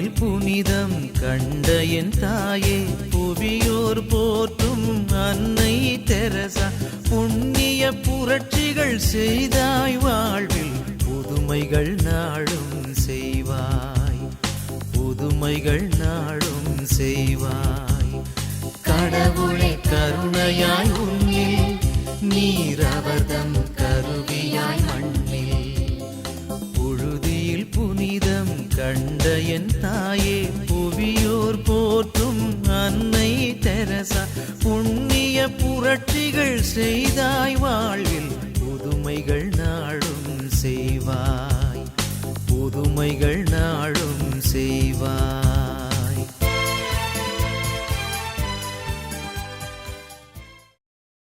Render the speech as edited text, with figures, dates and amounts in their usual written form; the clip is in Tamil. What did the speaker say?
உறுதியில் புனிதம் கண்ட என் தாயே, புவியோர் போற்றும் அன்னை தெரசா, புண்ணிய புரட்சிகள் செய்தாய் வாழ்வில், புதுமைகள் நாளும் செய்வாய், புதுமைகள் நாளும் செய்வாய். கடவுளை கருணையாய் உன்னில், நீர் அவர்தம் கருவியாய் மண்ணில். புழுதியில் புனிதம் கண்ட என் தாயே, புவியோர் போற்றும் அன்னை தெரசா, புண்ணிய புரட்சிகள் செய்தாய் வாழ்வில், புதுமைகள் நாளும் செய்வாய், புதுமைகள் நாளும் செய்வாய்.